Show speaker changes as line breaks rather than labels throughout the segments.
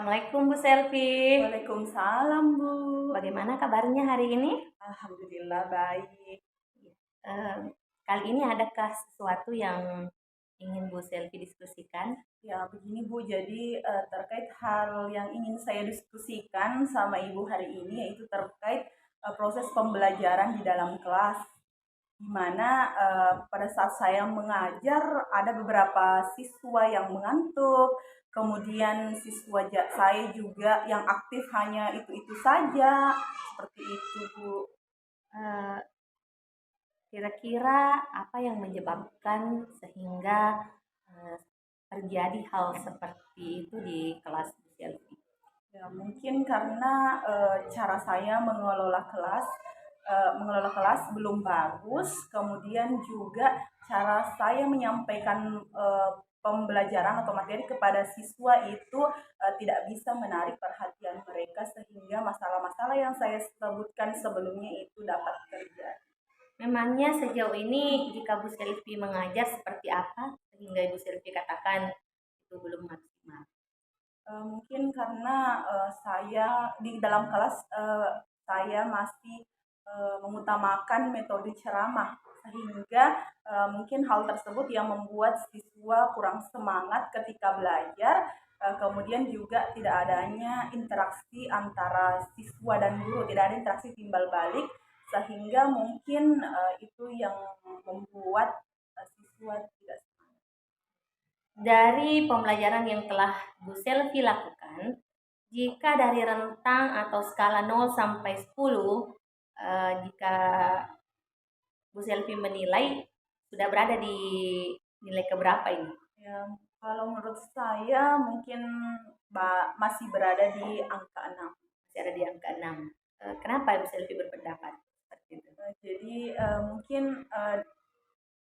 Assalamualaikum Bu Selvi.
Waalaikumsalam, Bu.
Bagaimana kabarnya hari ini?
Alhamdulillah baik.
Eh, Kali ini adakah sesuatu yang ingin Bu Selvi diskusikan?
Ya, begini Bu, jadi terkait hal yang ingin saya diskusikan sama Ibu hari ini yaitu terkait proses pembelajaran di dalam kelas. Di mana pada saat saya mengajar ada beberapa siswa yang mengantuk, kemudian saya juga yang aktif hanya itu-itu saja, seperti itu Bu.
Eh, Kira-kira apa yang menyebabkan sehingga eh, terjadi hal seperti itu di kelas Bu Selvi?
Ya, mungkin karena cara saya mengelola kelas belum bagus, kemudian juga cara saya menyampaikan pembelajaran atau materi kepada siswa itu tidak bisa menarik perhatian mereka sehingga masalah-masalah yang saya sebutkan sebelumnya itu dapat terjadi.
Memangnya sejauh ini jika Bu Selvi mengajar seperti apa sehingga Ibu Selvi katakan itu belum maksimal?
Mungkin karena saya di dalam kelas saya masih mengutamakan metode ceramah sehingga mungkin hal tersebut yang membuat siswa kurang semangat ketika belajar. Kemudian juga tidak adanya interaksi antara siswa dan guru, tidak ada interaksi timbal balik sehingga mungkin itu yang membuat siswa tidak.
Dari pembelajaran yang telah Bu Selvi lakukan, jika dari rentang atau skala 0 sampai 10, jika Bu Selvi menilai sudah berada di nilai keberapa ini?
Ya, kalau menurut saya mungkin masih berada di angka 6.
Masih ada di angka 6. Kenapa Bu Selvi berpendapat seperti itu?
Jadi mungkin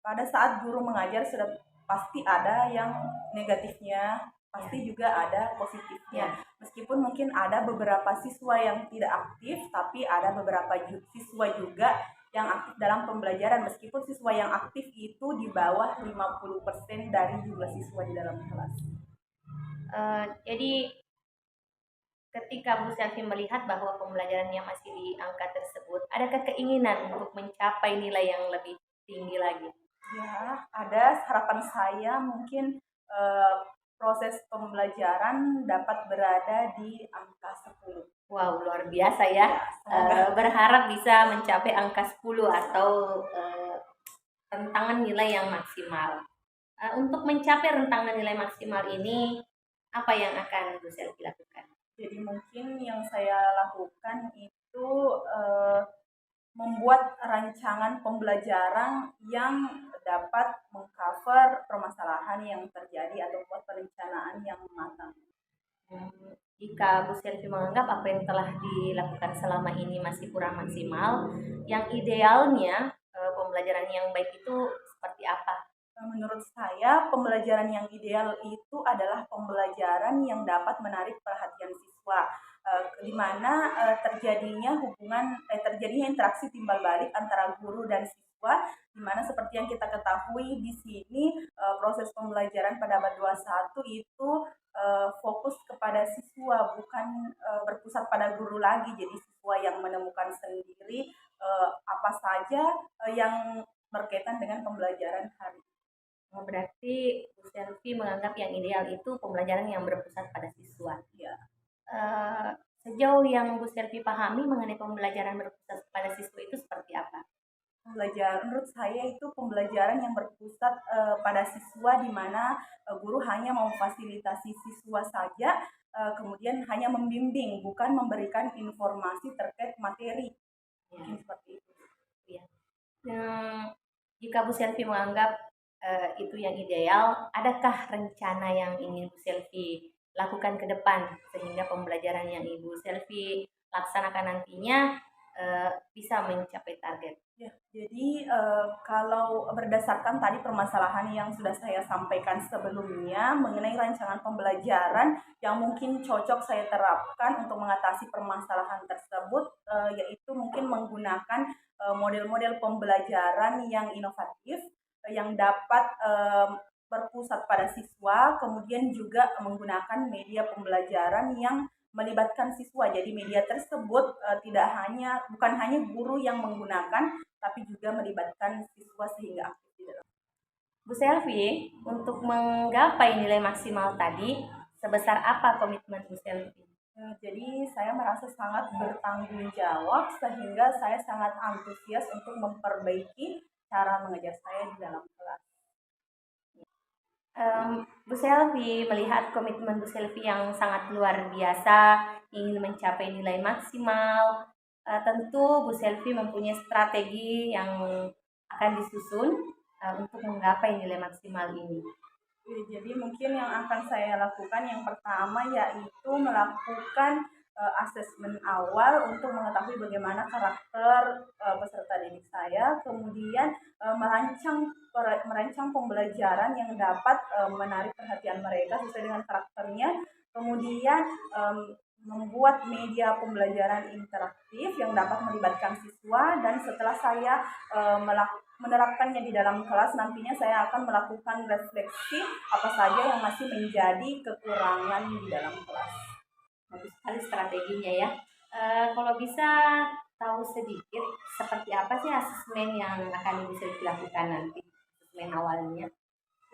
pada saat guru mengajar sudah pasti ada yang negatifnya, pasti juga ada positifnya. Meskipun mungkin ada beberapa siswa yang tidak aktif, tapi ada beberapa siswa juga yang aktif dalam pembelajaran. Meskipun siswa yang aktif itu di bawah 50% dari jumlah siswa di dalam kelas.
Jadi ketika Bu Selvi melihat bahwa pembelajarannya masih di angka tersebut, adakah keinginan untuk mencapai nilai yang lebih tinggi lagi?
Ya, ada harapan saya mungkin proses pembelajaran dapat berada di angka 10.
Wow, luar biasa ya.
Ya,
Berharap bisa mencapai angka 10 atau rentangan nilai yang maksimal. Untuk mencapai rentangan nilai maksimal ini, apa yang akan Bu Selvi lakukan?
jadi mungkin yang saya lakukan itu membuat rancangan pembelajaran yang dapat mengcover permasalahan yang terjadi atau membuat perencanaan yang matang.
Jika Bu Selvi menganggap apa yang telah dilakukan selama ini masih kurang maksimal, yang idealnya pembelajaran yang baik itu seperti apa?
Menurut saya, pembelajaran yang ideal itu adalah pembelajaran yang dapat menarik perhatian siswa, di mana terjadinya interaksi timbal balik antara guru dan siswa, di mana seperti yang kita ketahui di sini proses pembelajaran pada abad 21 itu fokus kepada siswa, bukan berpusat pada guru lagi. Jadi siswa yang menemukan sendiri apa saja yang berkaitan dengan pembelajaran hari.
Berarti Bu Selvi menganggap yang ideal itu pembelajaran yang berpusat pada siswa.
Ya,
Eh, Sejauh yang Bu Selvi pahami mengenai pembelajaran berpusat pada siswa itu seperti apa?
pembelajaran menurut saya itu pembelajaran yang berpusat pada siswa di mana guru hanya memfasilitasi siswa saja, kemudian hanya membimbing, bukan memberikan informasi terkait materi.
Ya,
Mungkin seperti itu.
ya. Jika Bu Selvi menganggap itu yang ideal, adakah rencana yang ingin Bu Selvi lakukan ke depan sehingga pembelajaran yang Ibu Selvi laksanakan nantinya bisa mencapai target?
Ya, jadi kalau berdasarkan tadi permasalahan yang sudah saya sampaikan sebelumnya mengenai rancangan pembelajaran yang mungkin cocok saya terapkan untuk mengatasi permasalahan tersebut, yaitu mungkin menggunakan model-model pembelajaran yang inovatif, yang dapat berpusat pada siswa, kemudian juga menggunakan media pembelajaran yang melibatkan siswa. Jadi media tersebut bukan hanya guru yang menggunakan, tapi juga melibatkan siswa sehingga aktif di dalam.
Bu Selvi, untuk menggapai nilai maksimal tadi, sebesar apa komitmen Bu Selvi?
Jadi saya merasa sangat bertanggung jawab sehingga saya sangat antusias untuk memperbaiki cara mengajar saya di dalam kelas.
Bu Selvi melihat komitmen Bu Selvi yang sangat luar biasa, ingin mencapai nilai maksimal. Tentu Bu Selvi mempunyai strategi yang akan disusun untuk menggapai nilai maksimal ini.
Jadi mungkin yang akan saya lakukan yang pertama yaitu melakukan asesmen awal untuk mengetahui bagaimana karakter peserta didik saya, kemudian merancang pembelajaran yang dapat menarik perhatian mereka sesuai dengan karakternya, kemudian membuat media pembelajaran interaktif yang dapat melibatkan siswa, dan setelah saya menerapkannya di dalam kelas, nantinya saya akan melakukan refleksi apa saja yang masih menjadi kekurangan di dalam kelas.
Bagus sekali strateginya ya. Kalau bisa tahu sedikit seperti apa sih asesmen yang akan bisa dilakukan nanti, asesmen awalnya?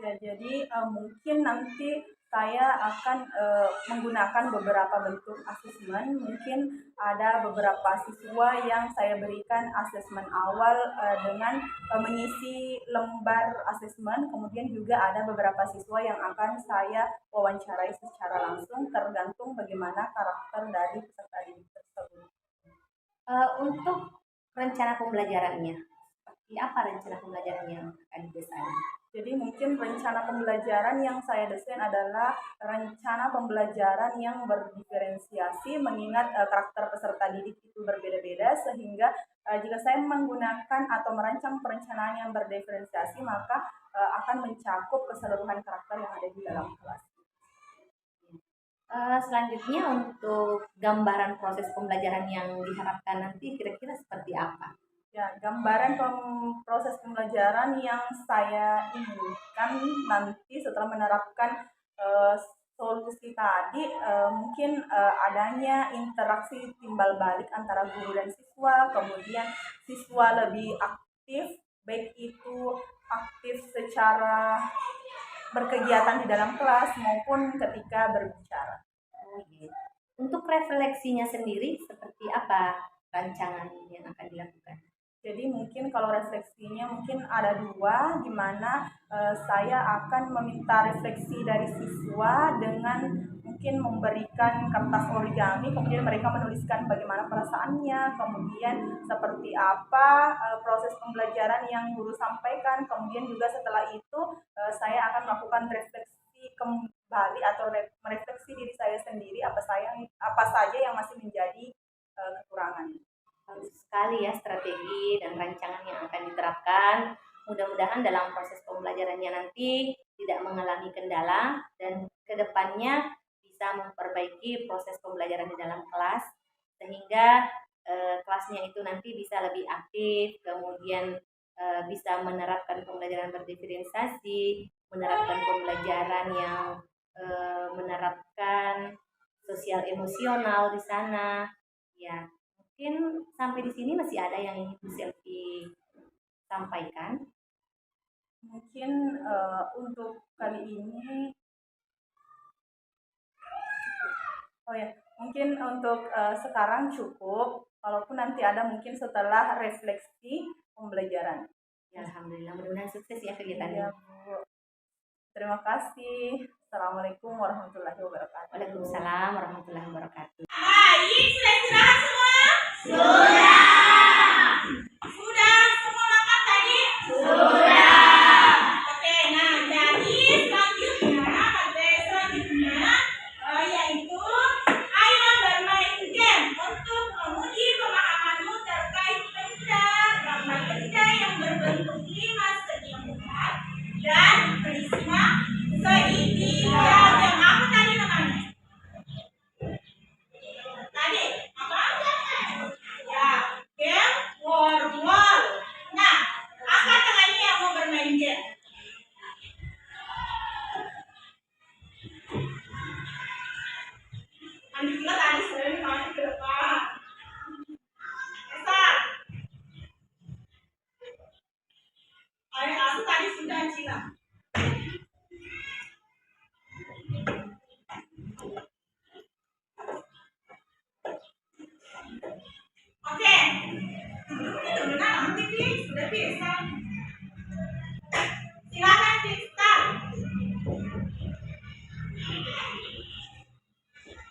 Ya, jadi mungkin nanti saya akan menggunakan beberapa bentuk asesmen. Mungkin ada beberapa siswa yang saya berikan asesmen awal dengan mengisi lembar asesmen. Kemudian juga ada beberapa siswa yang akan saya wawancarai secara langsung, tergantung bagaimana karakter dari peserta didik tersebut.
Untuk rencana pembelajarannya, seperti apa rencana pembelajarannya yang akan didesain?
Jadi mungkin rencana pembelajaran yang saya desain adalah rencana pembelajaran yang berdiferensiasi, mengingat karakter peserta didik itu berbeda-beda, sehingga jika saya menggunakan atau merancang perencanaan yang berdiferensiasi, maka akan mencakup keseluruhan karakter yang ada di dalam kelas.
Selanjutnya untuk gambaran proses pembelajaran yang diharapkan nanti kira-kira seperti apa?
Ya, gambaran proses pembelajaran yang saya inginkan nanti setelah menerapkan solusi tadi, mungkin adanya interaksi timbal balik antara guru dan siswa, kemudian siswa lebih aktif, baik itu aktif secara berkegiatan di dalam kelas maupun ketika berbicara.
Untuk refleksinya sendiri seperti apa rancangan yang akan dilakukan?
Jadi mungkin kalau refleksinya mungkin ada dua, di mana saya akan meminta refleksi dari siswa dengan mungkin memberikan kertas origami, kemudian mereka menuliskan bagaimana perasaannya, kemudian seperti apa proses pembelajaran yang guru sampaikan, kemudian juga setelah itu saya akan melakukan refleksi kembali atau merefleksi diri saya sendiri, apa saja yang masih menjadi kekurangan.
Bagus sekali ya strategi dan rancangan yang akan diterapkan. Mudah-mudahan dalam proses pembelajarannya nanti tidak mengalami kendala dan kedepannya bisa memperbaiki proses pembelajaran di dalam kelas sehingga kelasnya itu nanti bisa lebih aktif, kemudian bisa menerapkan pembelajaran berdiferensiasi, menerapkan pembelajaran yang menerapkan sosial emosional di sana. Ya, mungkin sampai di sini masih ada yang ingin Bu Selvi sampaikan?
Mungkin untuk kali ini, mungkin untuk sekarang cukup. Kalaupun nanti ada mungkin setelah refleksi pembelajaran.
Ya, alhamdulillah, mudah-mudahan sukses ya kegiatannya.
Ya, Bu. Terima kasih. Assalamualaikum warahmatullahi wabarakatuh.
Waalaikumsalam warahmatullahi wabarakatuh.
Baik, sudah istirahat semua? Sudah. Sudah semua makan tadi? Sudah. Oke, nah jadi selanjutnya yaitu ayo bermain game untuk menguji pemahamanmu terkait benda gambar benda yang berbentuk 5 segi bulat dan berisinya segitiga. Yang apa tadi namanya? Tadi apa? Ya, Andi juga tadi sering maju ke depan. Esa, aku tadi sudah Cina. Oke, itu benar nanti sudah bisa. Silakan Pista.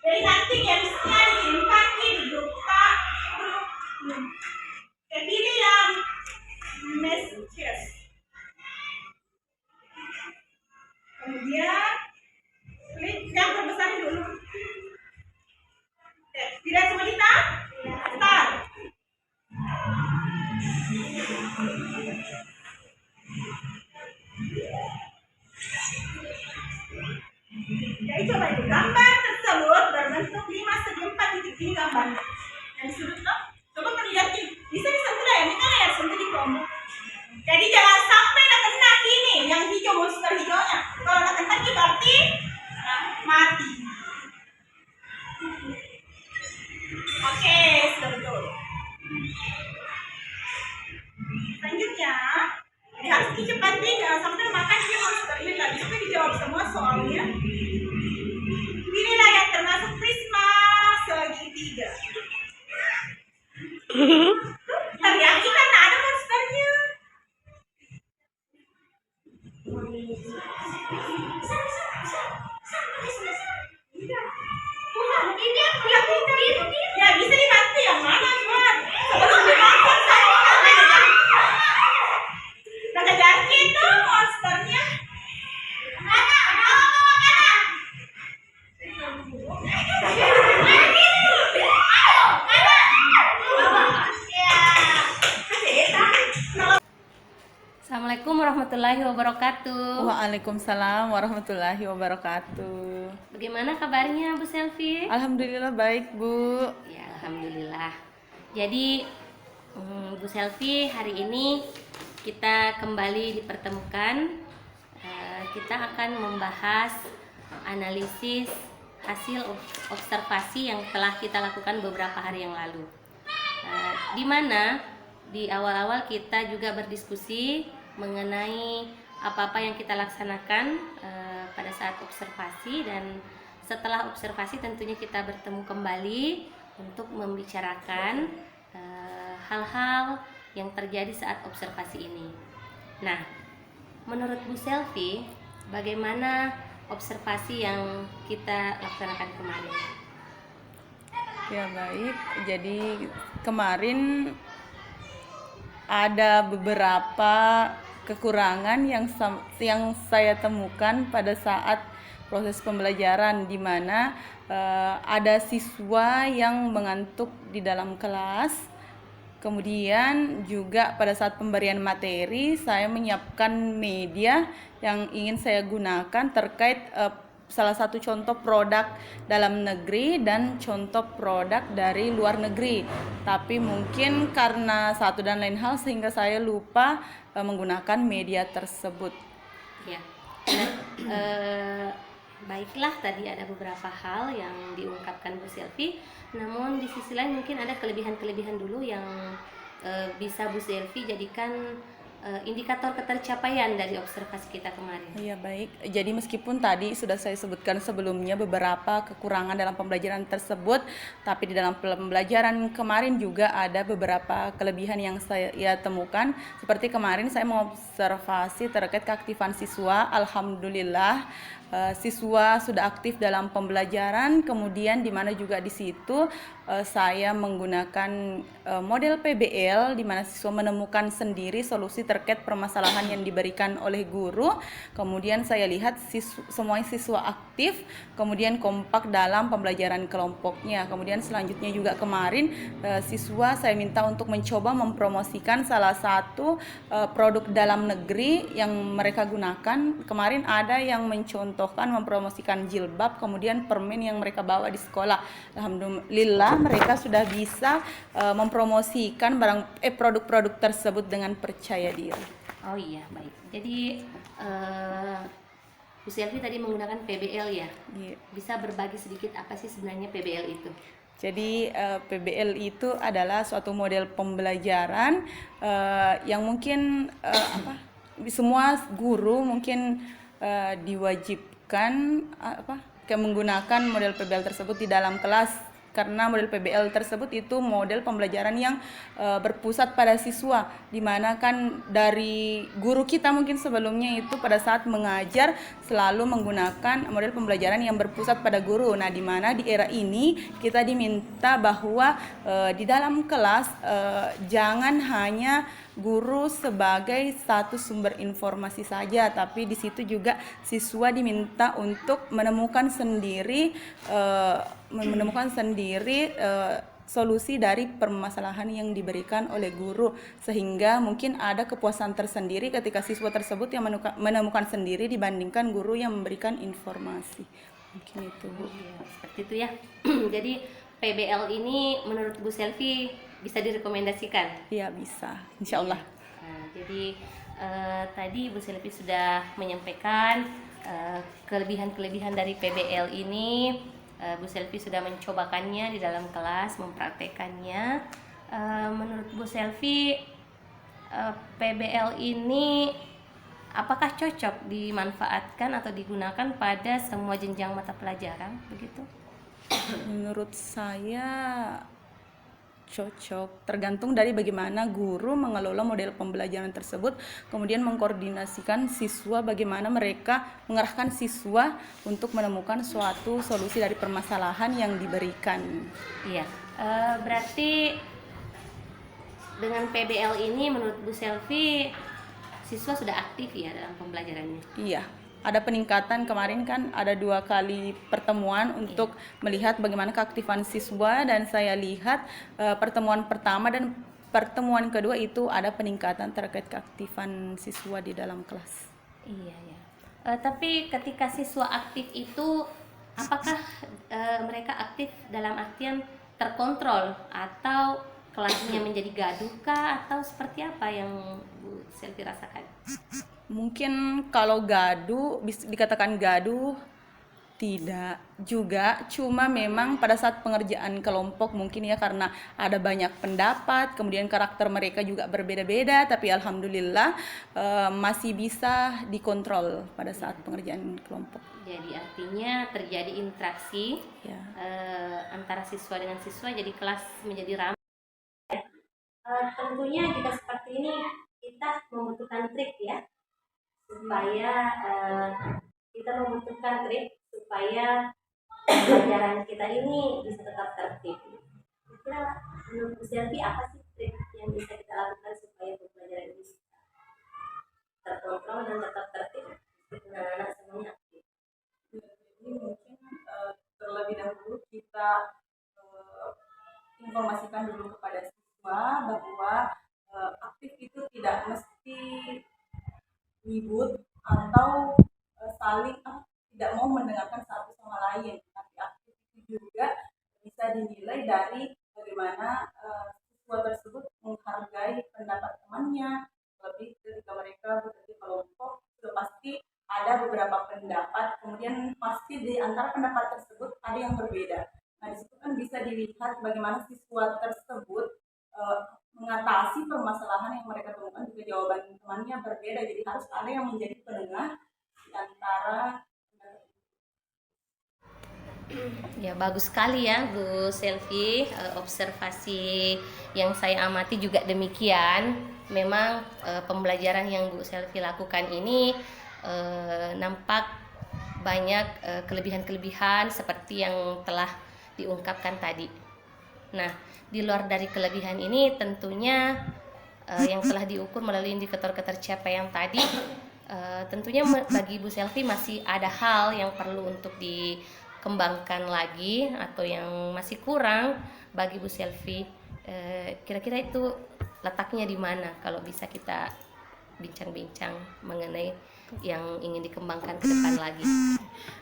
Jadi nanti gamesnya disimpan di grup Pak. Pilih yang messages. Kemudian klik yang terbesar dulu. Tidak semua kita? Start. Jadi coba itu gambar tersebut berbentuk 5 segi 4 titik ini gambar. Yang di sudut tuh, coba perlihatin. Bisa disentuh ya, ini kan ya sentuh di kelompok. Jadi jangan sampai nak kena ini yang hijau monster hijaunya. Kalau nak kena ini berarti mati. Oke, sudah betul. Selanjutnya, jadi harus dicepatin, jangan sampai makan dia monster ini lagi. Supaya dijawab semua soalnya. Pilihlah yang termasuk prisma segitiga. Terlihat karena ada monsternya. Ya bisa dibantu yang mana Juan? Sebelum dimakan nah kejar itu monsternya.
Assalamualaikum warahmatullahi wabarakatuh.
Waalaikumsalam warahmatullahi wabarakatuh.
Bagaimana kabarnya Bu Selfie?
Alhamdulillah baik, Bu.
Ya, alhamdulillah. Jadi Bu Selfie, hari ini kita kembali dipertemukan. Kita akan membahas analisis hasil observasi yang telah kita lakukan beberapa hari yang lalu. Di mana di awal-awal kita juga berdiskusi mengenai apa-apa yang kita laksanakan pada saat observasi, dan setelah observasi tentunya kita bertemu kembali untuk membicarakan hal-hal yang terjadi saat observasi ini. Nah, menurut Bu Selfie, bagaimana observasi yang kita laksanakan kemarin?
Ya baik, jadi kemarin ada beberapa kekurangan yang saya temukan pada saat proses pembelajaran, di mana ada siswa yang mengantuk di dalam kelas. Kemudian juga pada saat pemberian materi, saya menyiapkan media yang ingin saya gunakan terkait salah satu contoh produk dalam negeri dan contoh produk dari luar negeri. Tapi mungkin karena satu dan lain hal sehingga saya lupa menggunakan media tersebut.
Ya, baiklah, tadi ada beberapa hal yang diungkapkan Bu Selfie. Namun di sisi lain mungkin ada kelebihan-kelebihan dulu yang bisa Bu Selfie jadikan indikator ketercapaian dari observasi kita kemarin.
Iya baik, jadi meskipun tadi sudah saya sebutkan sebelumnya beberapa kekurangan dalam pembelajaran tersebut, tapi di dalam pembelajaran kemarin juga ada beberapa kelebihan yang saya temukan. Seperti kemarin saya mengobservasi terkait keaktifan siswa. Alhamdulillah siswa sudah aktif dalam pembelajaran, kemudian di mana juga di situ saya menggunakan model PBL, di mana siswa menemukan sendiri solusi terkait permasalahan yang diberikan oleh guru. Kemudian saya lihat semua siswa aktif, kemudian kompak dalam pembelajaran kelompoknya. Kemudian selanjutnya juga kemarin siswa saya minta untuk mencoba mempromosikan salah satu produk dalam negeri yang mereka gunakan. Kemarin ada yang mencontohkan mempromosikan jilbab, kemudian permen yang mereka bawa di sekolah. Alhamdulillah mereka sudah bisa mempromosikan produk-produk tersebut dengan percaya diri.
Oh iya, baik. Jadi Bu Bu Selvi tadi menggunakan PBL ya.
Iya.
Bisa berbagi sedikit apa sih sebenarnya PBL itu?
Jadi PBL itu adalah suatu model pembelajaran yang mungkin semua guru mungkin diwajibkan kayak menggunakan model PBL tersebut di dalam kelas, karena model PBL tersebut itu model pembelajaran yang berpusat pada siswa, dimana kan dari guru kita mungkin sebelumnya itu pada saat mengajar selalu menggunakan model pembelajaran yang berpusat pada guru. Nah, dimana di era ini kita diminta bahwa di dalam kelas jangan hanya guru sebagai satu sumber informasi saja, tapi di situ juga siswa diminta untuk menemukan sendiri solusi dari permasalahan yang diberikan oleh guru, sehingga mungkin ada kepuasan tersendiri ketika siswa tersebut yang menemukan sendiri dibandingkan guru yang memberikan informasi. Mungkin itu, Bu.
Iya, seperti itu ya. Jadi PBL ini menurut Bu Selvi bisa direkomendasikan?
Iya, bisa, insya Allah.
Nah, jadi tadi Bu Selvi sudah menyampaikan kelebihan-kelebihan dari PBL ini. Bu Selvi sudah mencobakannya di dalam kelas, mempraktekannya. Menurut Bu Selvi, PBL ini apakah cocok dimanfaatkan atau digunakan pada semua jenjang mata pelajaran, begitu?
Menurut saya cocok, tergantung dari bagaimana guru mengelola model pembelajaran tersebut, kemudian mengkoordinasikan siswa, bagaimana mereka mengarahkan siswa untuk menemukan suatu solusi dari permasalahan yang diberikan.
Iya, berarti dengan PBL ini menurut Bu Selvi siswa sudah aktif ya dalam pembelajarannya?
Iya, ada peningkatan. Kemarin kan ada 2 kali pertemuan untuk melihat bagaimana keaktifan siswa, dan saya lihat pertemuan pertama dan pertemuan kedua itu ada peningkatan terkait keaktifan siswa di dalam kelas.
Iya ya. Tapi ketika siswa aktif itu, apakah mereka aktif dalam artian terkontrol atau kelasnya menjadi gaduh kah, atau seperti apa yang Bu Selvi rasakan?
Mungkin kalau gaduh, bisa dikatakan gaduh, tidak juga, cuma memang pada saat pengerjaan kelompok mungkin ya, karena ada banyak pendapat, kemudian karakter mereka juga berbeda-beda, tapi alhamdulillah masih bisa dikontrol pada saat pengerjaan kelompok.
Jadi artinya terjadi interaksi
Ya.
antara siswa dengan siswa, jadi kelas menjadi ramai. Tentunya jika seperti ini kita membutuhkan trik ya, supaya pelajaran kita ini bisa tetap tertib. Kira menurut Bu Selvi apa sih trik yang bisa kita lakukan supaya pembelajaran ini terkontrol dan tetap tertib meskipun anak-anak semuanya aktif?
Jadi mungkin terlebih dahulu kita informasikan dulu kepada siswa bahwa aktif itu tidak mesti ribut atau saling tidak mau mendengarkan satu sama lain, tapi aktif itu juga bisa dinilai dari bagaimana siswa tersebut menghargai pendapat temannya. Lebih ketika mereka bekerja kelompok, sudah pasti ada beberapa pendapat, kemudian pasti di antara pendapat tersebut ada yang berbeda. Nah, disitu kan bisa dilihat bagaimana siswa tersebut mengatasi permasalahan yang mereka temukan, juga jawaban temannya berbeda. Jadi harus ada yang menjadi penengah di antara.
Ya, bagus sekali ya Bu Selvi, observasi yang saya amati juga demikian. Memang pembelajaran yang Bu Selvi lakukan ini nampak banyak kelebihan-kelebihan seperti yang telah diungkapkan tadi. Nah, di luar dari kelebihan ini tentunya yang telah diukur melalui indikator ketercapaian tadi, tentunya bagi Bu Selvi masih ada hal yang perlu untuk dikembangkan lagi atau yang masih kurang bagi Bu Selvi. Kira-kira itu letaknya di mana kalau bisa kita bincang-bincang mengenai yang ingin dikembangkan ke depan lagi?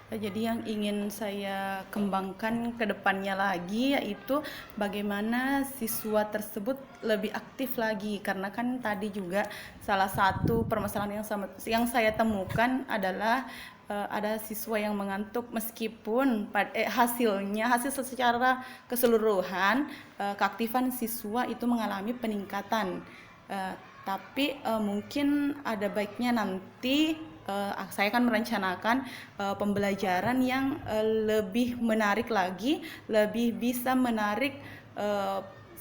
Jadi yang ingin saya kembangkan ke depannya lagi yaitu bagaimana siswa tersebut lebih aktif lagi, karena kan tadi juga salah satu permasalahan yang saya temukan adalah ada siswa yang mengantuk meskipun hasil secara keseluruhan keaktifan siswa itu mengalami peningkatan. Tapi mungkin ada baiknya nanti saya akan merencanakan pembelajaran yang lebih menarik lagi, lebih bisa menarik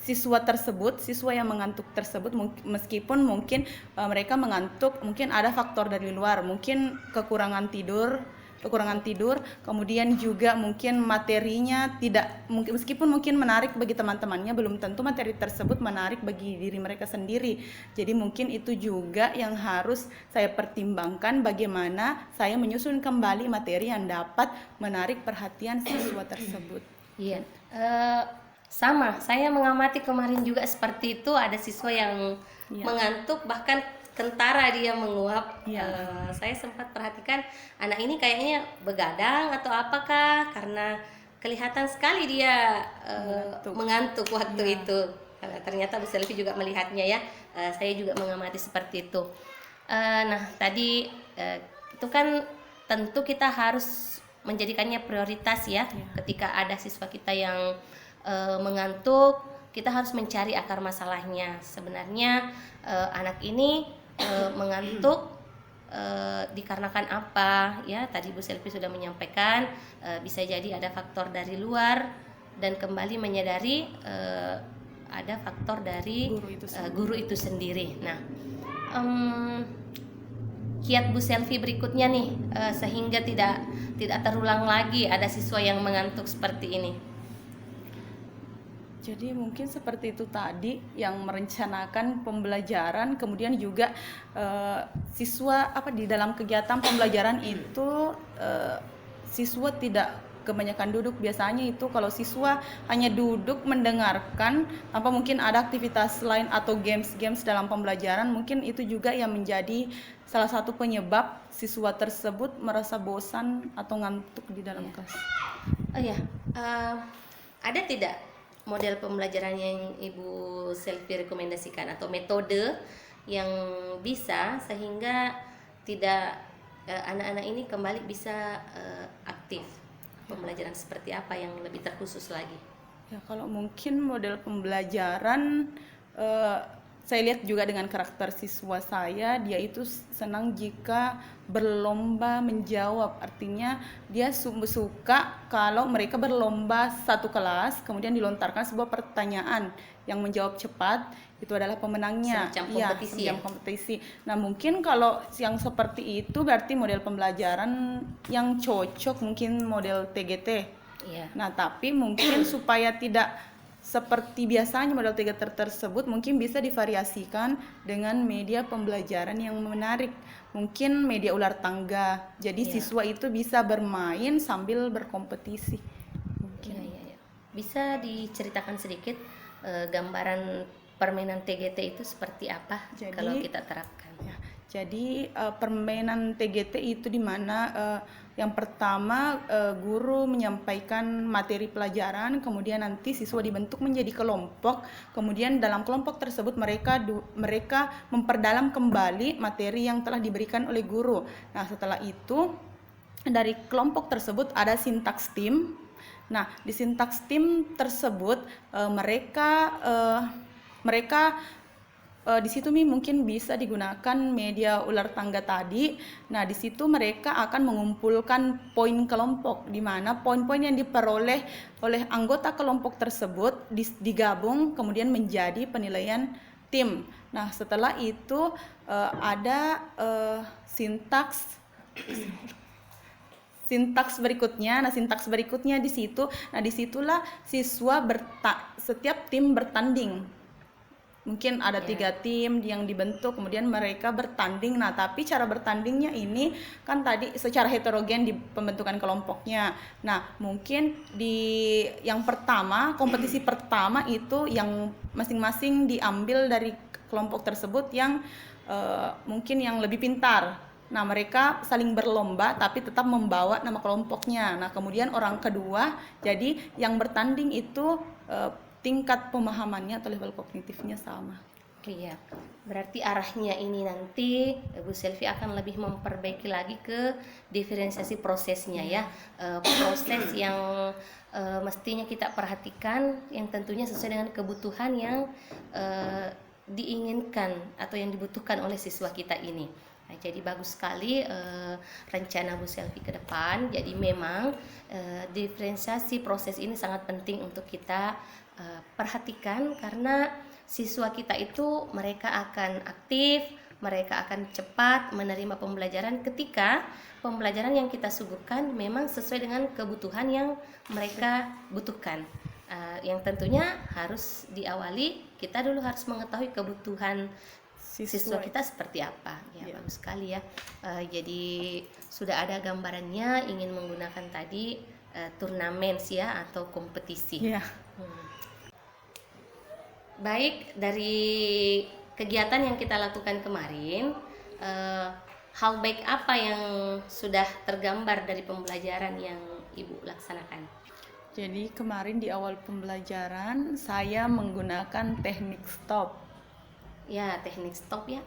siswa tersebut, siswa yang mengantuk tersebut, meskipun mungkin mereka mengantuk, mungkin ada faktor dari luar, mungkin kekurangan tidur, kemudian juga mungkin materinya tidak, meskipun mungkin menarik bagi teman-temannya, belum tentu materi tersebut menarik bagi diri mereka sendiri. Jadi mungkin itu juga yang harus saya pertimbangkan, bagaimana saya menyusun kembali materi yang dapat menarik perhatian siswa tersebut.
Iya, sama. Saya mengamati kemarin juga seperti itu, ada siswa yang mengantuk, bahkan kentara dia menguap. Saya sempat perhatikan anak ini kayaknya begadang atau apakah, karena kelihatan sekali dia mengantuk waktu itu. Ternyata Bu Selvi juga melihatnya ya. Saya juga mengamati seperti itu. Nah tadi itu kan tentu kita harus menjadikannya prioritas ya. Ketika ada siswa kita yang mengantuk, kita harus mencari akar masalahnya. Sebenarnya anak ini mengantuk dikarenakan apa ya? Tadi Bu Selvi sudah menyampaikan bisa jadi ada faktor dari luar, dan kembali menyadari ada faktor dari guru itu sendiri. Nah, kiat Bu Selvi berikutnya nih sehingga tidak terulang lagi ada siswa yang mengantuk seperti ini.
Jadi mungkin seperti itu tadi, yang merencanakan pembelajaran, kemudian juga siswa di dalam kegiatan pembelajaran itu siswa tidak kebanyakan duduk. Biasanya itu kalau siswa hanya duduk mendengarkan tanpa mungkin ada aktivitas lain atau games dalam pembelajaran, mungkin itu juga yang menjadi salah satu penyebab siswa tersebut merasa bosan atau ngantuk di dalam kelas.
Ada tidak model pembelajaran yang Ibu Selvi rekomendasikan atau metode yang bisa sehingga tidak anak-anak ini kembali bisa aktif? Pembelajaran seperti apa yang lebih terkhusus lagi?
Ya, kalau mungkin model pembelajaran saya lihat juga dengan karakter siswa saya, dia itu senang jika berlomba menjawab. Artinya dia suka kalau mereka berlomba satu kelas, kemudian dilontarkan sebuah pertanyaan, yang menjawab cepat itu adalah pemenangnya.
Semacam
kompetisi. Nah mungkin kalau yang seperti itu berarti model pembelajaran yang cocok mungkin model TGT. Nah tapi mungkin supaya tidak seperti biasanya model 3 tersebut, mungkin bisa divariasikan dengan media pembelajaran yang menarik. Mungkin media ular tangga. Jadi siswa itu bisa bermain sambil berkompetisi. Mungkin.
Bisa diceritakan sedikit gambaran permainan TGT itu seperti apa kalau kita terapkan?
Jadi permainan TGT itu di mana yang pertama guru menyampaikan materi pelajaran, kemudian nanti siswa dibentuk menjadi kelompok, kemudian dalam kelompok tersebut mereka memperdalam kembali materi yang telah diberikan oleh guru. Nah setelah itu dari kelompok tersebut ada sintaks tim. Nah di sintaks tim tersebut mereka di situ mungkin bisa digunakan media ular tangga tadi. Nah, di situ mereka akan mengumpulkan poin kelompok, di mana poin-poin yang diperoleh oleh anggota kelompok tersebut digabung kemudian menjadi penilaian tim. Nah, setelah itu ada sintaks berikutnya. Nah, sintaks berikutnya di situ. Nah, disitulah siswa setiap tim bertanding. Mungkin ada 3 tim yang dibentuk, kemudian mereka bertanding. Nah, tapi cara bertandingnya ini kan tadi secara heterogen di pembentukan kelompoknya. Nah, mungkin di yang pertama, kompetisi pertama itu yang masing-masing diambil dari kelompok tersebut yang mungkin yang lebih pintar. Nah, mereka saling berlomba tapi tetap membawa nama kelompoknya. Nah, kemudian orang kedua, jadi yang bertanding itu tingkat pemahamannya atau level kognitifnya sama.
Iya, berarti arahnya ini nanti Bu Selvi akan lebih memperbaiki lagi ke diferensiasi prosesnya ya. Proses yang mestinya kita perhatikan yang tentunya sesuai dengan kebutuhan yang diinginkan atau yang dibutuhkan oleh siswa kita ini. Nah, jadi bagus sekali rencana Bu Selvi ke depan. Jadi memang diferensiasi proses ini sangat penting untuk kita perhatikan, karena siswa kita itu mereka akan aktif, mereka akan cepat menerima pembelajaran ketika pembelajaran yang kita suguhkan memang sesuai dengan kebutuhan yang mereka butuhkan. Yang tentunya harus diawali, kita dulu harus mengetahui kebutuhan siswa kita seperti apa. Ya, bagus sekali ya. Jadi sudah ada gambarannya, ingin menggunakan tadi turnamen ya atau kompetisi. Baik, dari kegiatan yang kita lakukan kemarin, hal baik apa yang sudah tergambar dari pembelajaran yang Ibu laksanakan?
Jadi kemarin di awal pembelajaran saya menggunakan teknik stop.
Ya, teknik stop ya.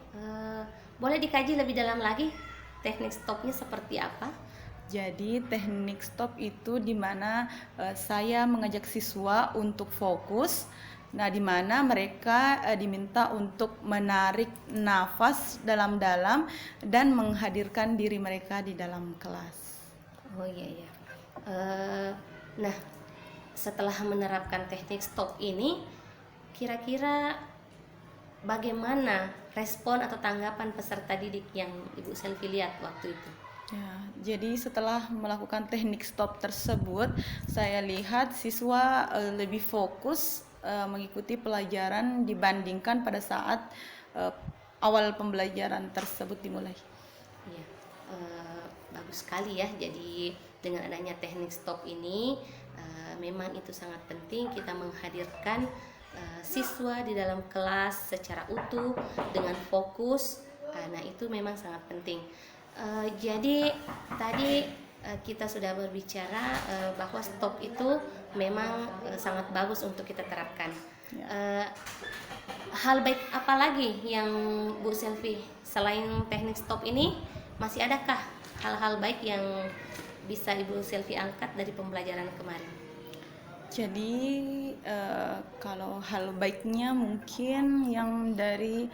Boleh dikaji lebih dalam lagi teknik stopnya seperti apa?
Jadi teknik stop itu dimana saya mengajak siswa untuk fokus. Nah, di mana mereka diminta untuk menarik nafas dalam-dalam dan menghadirkan diri mereka di dalam kelas.
Oh iya. Nah, setelah menerapkan teknik stop ini, kira-kira bagaimana respon atau tanggapan peserta didik yang Ibu Selvi lihat waktu itu?
Ya, jadi setelah melakukan teknik stop tersebut, saya lihat siswa lebih fokus mengikuti pelajaran dibandingkan pada saat awal pembelajaran tersebut dimulai.
Ya, bagus sekali ya. Jadi dengan adanya teknik stop ini memang itu sangat penting kita menghadirkan siswa di dalam kelas secara utuh dengan fokus. Nah, itu memang sangat penting. Jadi tadi kita sudah berbicara bahwa stop itu memang sangat bagus untuk kita terapkan. Hal baik apa lagi yang Bu Selvi selain teknik stop ini, masih adakah hal-hal baik yang bisa Ibu Selvi angkat dari pembelajaran kemarin?
Jadi kalau hal baiknya mungkin yang dari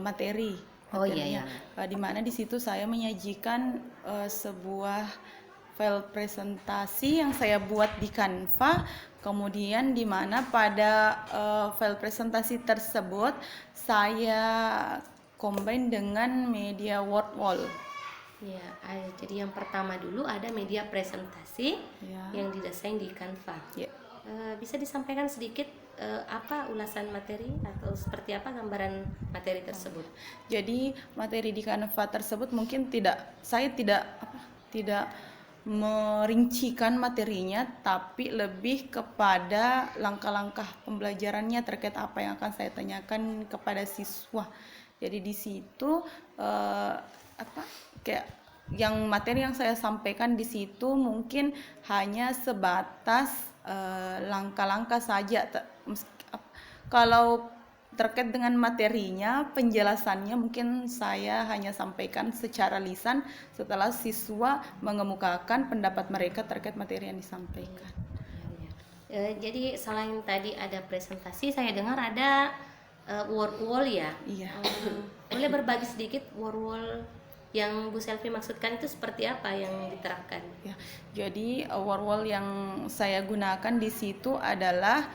materi.
Oh iya.
Di mana di situ saya menyajikan sebuah file presentasi yang saya buat di Canva. Kemudian di mana pada file presentasi tersebut saya combine dengan media Wordwall.
Ya, jadi yang pertama dulu ada media presentasi yang didesain di Canva. Bisa disampaikan sedikit apa ulasan materi atau seperti apa gambaran materi tersebut?
Jadi materi di Canva tersebut mungkin saya tidak merincikan materinya, tapi lebih kepada langkah-langkah pembelajarannya terkait apa yang akan saya tanyakan kepada siswa. Jadi di situ kayak yang materi yang saya sampaikan di situ mungkin hanya sebatas langkah-langkah saja. Kalau terkait dengan materinya, penjelasannya mungkin saya hanya sampaikan secara lisan setelah siswa mengemukakan pendapat mereka terkait materi yang disampaikan.
Jadi selain tadi ada presentasi, saya dengar ada Wordwall ya?
Iya.
Boleh berbagi sedikit Wordwall yang Bu Selvi maksudkan itu seperti apa yang diterapkan?
Ya, jadi Wordwall yang saya gunakan di situ adalah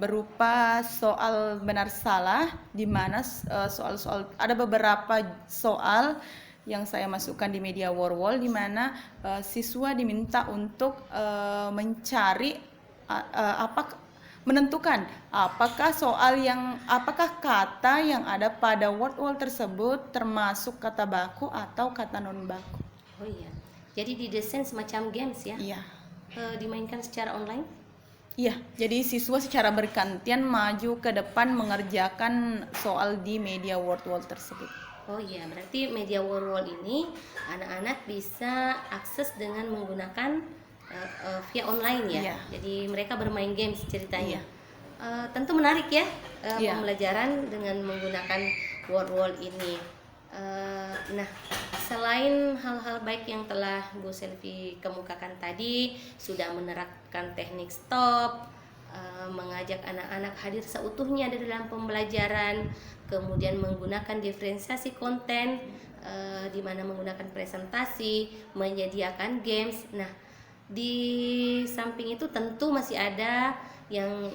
berupa soal benar salah, di mana soal-soal ada beberapa soal yang saya masukkan di media Wordwall, di mana siswa diminta untuk mencari menentukan apakah kata yang ada pada Wordwall tersebut termasuk kata baku atau kata non baku.
Oh iya. Jadi didesain semacam games ya?
Iya.
Dimainkan secara online?
Iya, jadi siswa secara bergantian maju ke depan mengerjakan soal di media Wordwall tersebut.
Oh iya, berarti media wall ini anak-anak bisa akses dengan menggunakan via online ya.
Iya.
Jadi mereka bermain games ceritanya.
Iya.
Tentu menarik ya
Iya.
pembelajaran dengan menggunakan wall ini. Nah, selain hal-hal baik yang telah Bu Selvi kemukakan tadi, sudah menerapkan teknik stop, mengajak anak-anak hadir seutuhnya di dalam pembelajaran, kemudian menggunakan diferensiasi konten, di mana menggunakan presentasi, menyediakan games. Nah, di samping itu tentu masih ada yang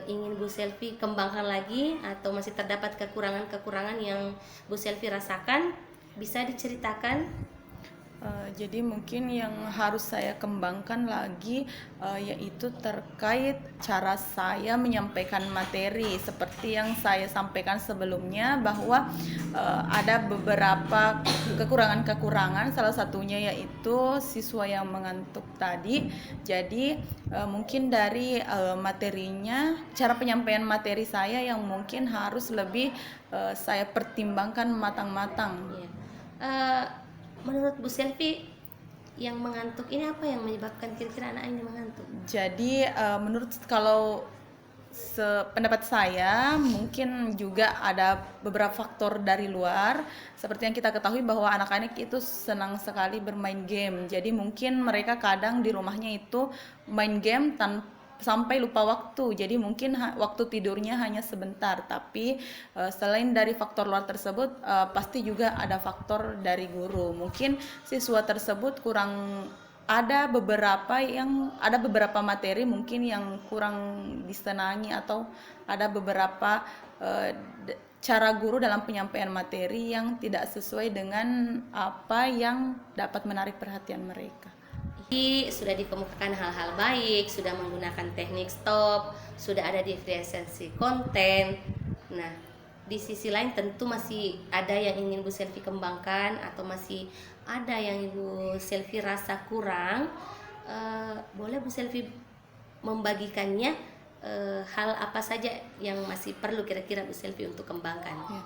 ingin Bu Selvi kembangkan lagi atau masih terdapat kekurangan-kekurangan yang Bu Selvi rasakan, bisa diceritakan?
Jadi mungkin yang harus saya kembangkan lagi yaitu terkait cara saya menyampaikan materi. Seperti yang saya sampaikan sebelumnya bahwa ada beberapa kekurangan-kekurangan, salah satunya yaitu siswa yang mengantuk tadi. Jadi mungkin dari materinya, cara penyampaian materi saya yang mungkin harus lebih saya pertimbangkan matang-matang.
Iya. Menurut Bu Selvi, yang mengantuk ini apa yang menyebabkan kira-kira anak ini mengantuk?
Jadi menurut kalau pendapat saya mungkin juga ada beberapa faktor dari luar. Seperti yang kita ketahui bahwa anak-anak itu senang sekali bermain game. Jadi mungkin mereka kadang di rumahnya itu main game sampai lupa waktu. Jadi mungkin waktu tidurnya hanya sebentar. Tapi selain dari faktor luar tersebut, pasti juga ada faktor dari guru. Mungkin siswa tersebut kurang ada beberapa materi mungkin yang kurang disenangi, atau ada beberapa cara guru dalam penyampaian materi yang tidak sesuai dengan apa yang dapat menarik perhatian mereka.
Jadi sudah dikemukakan hal-hal baik, sudah menggunakan teknik stop, sudah ada diferensiasi konten. Nah, di sisi lain tentu masih ada yang ingin Bu Selvi kembangkan atau masih ada yang Bu Selvi rasa kurang. Boleh Bu Selvi membagikannya, hal apa saja yang masih perlu kira-kira Bu Selvi untuk kembangkan?
Ya,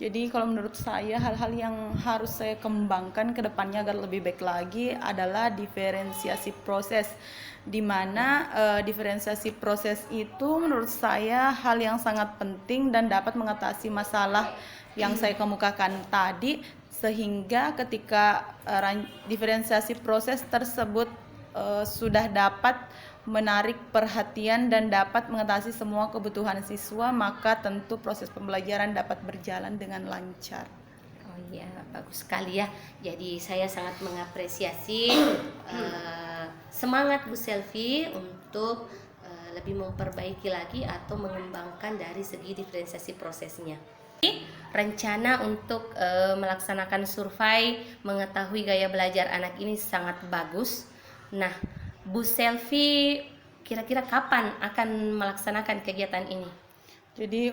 jadi kalau menurut saya hal-hal yang harus saya kembangkan ke depannya agar lebih baik lagi adalah diferensiasi proses, di mana diferensiasi proses itu menurut saya hal yang sangat penting dan dapat mengatasi masalah yang saya kemukakan tadi, sehingga ketika diferensiasi proses tersebut sudah dapat menarik perhatian dan dapat mengatasi semua kebutuhan siswa, maka tentu proses pembelajaran dapat berjalan dengan lancar.
Oh iya, bagus sekali ya. Jadi saya sangat mengapresiasi semangat Bu Selvi untuk lebih memperbaiki lagi atau mengembangkan dari segi diferensiasi prosesnya. Rencana untuk melaksanakan survei mengetahui gaya belajar anak ini sangat bagus. Nah, Bu Selvi kira-kira kapan akan melaksanakan kegiatan ini?
Jadi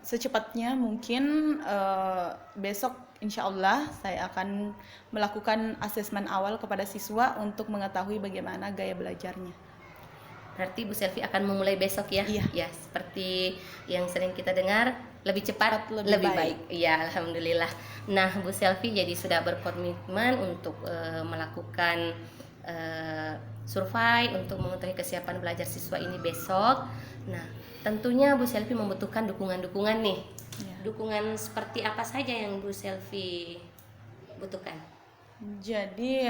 secepatnya mungkin besok insya Allah saya akan melakukan asesmen awal kepada siswa untuk mengetahui bagaimana gaya belajarnya.
Berarti Bu Selvi akan memulai besok ya?
Iya.
Ya, seperti yang sering kita dengar, lebih cepat, lebih baik. Iya, alhamdulillah. Nah, Bu Selvi jadi sudah berkomitmen untuk melakukan survei untuk mengetahui kesiapan belajar siswa ini besok. Nah, tentunya Bu Selvi membutuhkan dukungan-dukungan nih.
Ya.
Dukungan seperti apa saja yang Bu Selvi butuhkan?
Jadi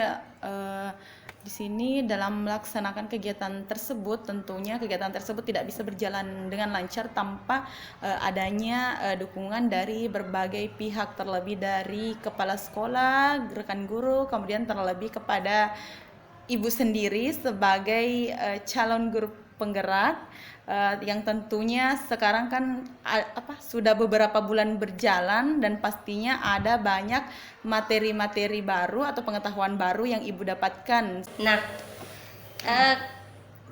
di sini dalam melaksanakan kegiatan tersebut, tentunya kegiatan tersebut tidak bisa berjalan dengan lancar tanpa adanya dukungan dari berbagai pihak, terlebih dari kepala sekolah, rekan guru, kemudian terlebih kepada Ibu sendiri sebagai calon guru penggerak, yang tentunya sekarang kan sudah beberapa bulan berjalan dan pastinya ada banyak materi-materi baru atau pengetahuan baru yang Ibu dapatkan.
Nah,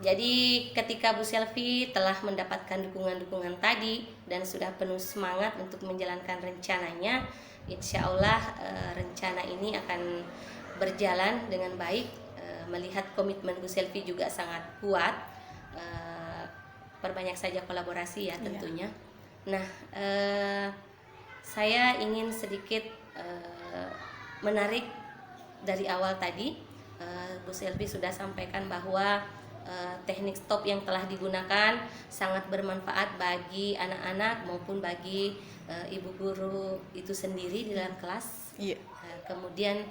jadi ketika Bu Selvi telah mendapatkan dukungan-dukungan tadi dan sudah penuh semangat untuk menjalankan rencananya, insya Allah rencana ini akan berjalan dengan baik. Melihat komitmen Bu Selvi juga sangat kuat, perbanyak saja kolaborasi ya tentunya. Nah, saya ingin sedikit
menarik. Dari awal tadi Bu Selvi sudah sampaikan bahwa teknik stop yang telah digunakan sangat bermanfaat bagi anak-anak maupun bagi ibu guru itu sendiri di dalam kelas.
Iya.
Kemudian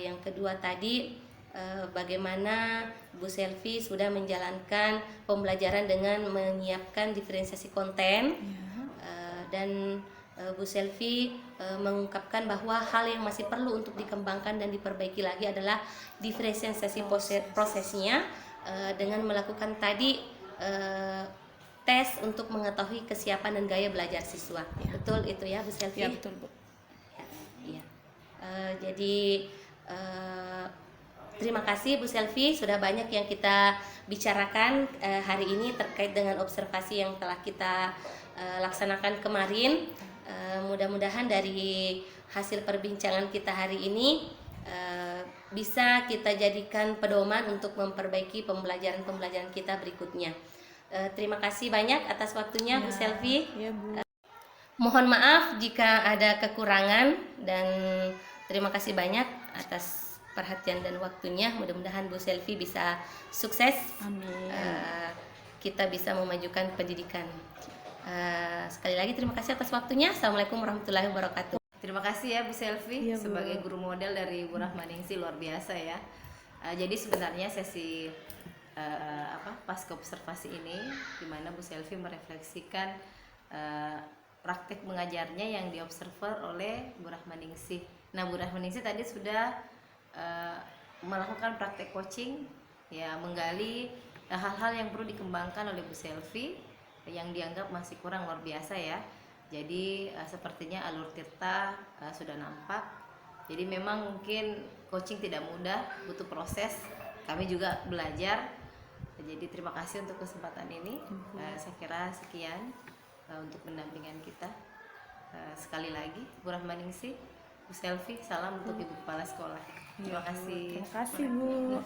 yang kedua tadi bagaimana Bu Selvi sudah menjalankan pembelajaran dengan menyiapkan diferensiasi konten. Dan Bu Selvi mengungkapkan bahwa hal yang masih perlu untuk dikembangkan dan diperbaiki lagi adalah diferensiasi prosesnya dengan melakukan tadi tes untuk mengetahui kesiapan dan gaya belajar siswa. Betul itu ya Bu Selvi?
Ya, betul Bu.
Ya. Jadi terima kasih Bu Selvi, sudah banyak yang kita bicarakan hari ini terkait dengan observasi yang telah kita laksanakan kemarin. Mudah-mudahan dari hasil perbincangan kita hari ini bisa kita jadikan pedoman untuk memperbaiki pembelajaran kita berikutnya. Terima kasih banyak atas waktunya Bu Selvi.
Ya, Bu.
Mohon maaf jika ada kekurangan dan terima kasih banyak atas perhatian dan waktunya. Mudah-mudahan Bu Selvi bisa sukses.
Amin.
Kita bisa memajukan pendidikan. Sekali lagi terima kasih atas waktunya. Assalamualaikum warahmatullahi wabarakatuh.
Terima kasih ya Bu Selvi
Iya, Bu.
sebagai guru model dari Bu Rahmaningsih, luar biasa ya. Jadi sebenarnya sesi pasca observasi ini di mana Bu Selvi merefleksikan praktek mengajarnya yang diobserver oleh Bu Rahmaningsih. Nah, Bu Rahmaningsih tadi sudah melakukan praktek coaching, ya, menggali hal-hal yang perlu dikembangkan oleh Bu Selvi yang dianggap masih kurang, luar biasa ya. Jadi sepertinya alur Tirta sudah nampak. Jadi memang mungkin coaching tidak mudah, butuh proses. Kami juga belajar. Jadi terima kasih untuk kesempatan ini. Saya kira sekian untuk pendampingan kita. Sekali lagi Bu Rahmaningsih, Bu Selvi, salam untuk Ibu Kepala Sekolah. Terima kasih.
Terima kasih Bu.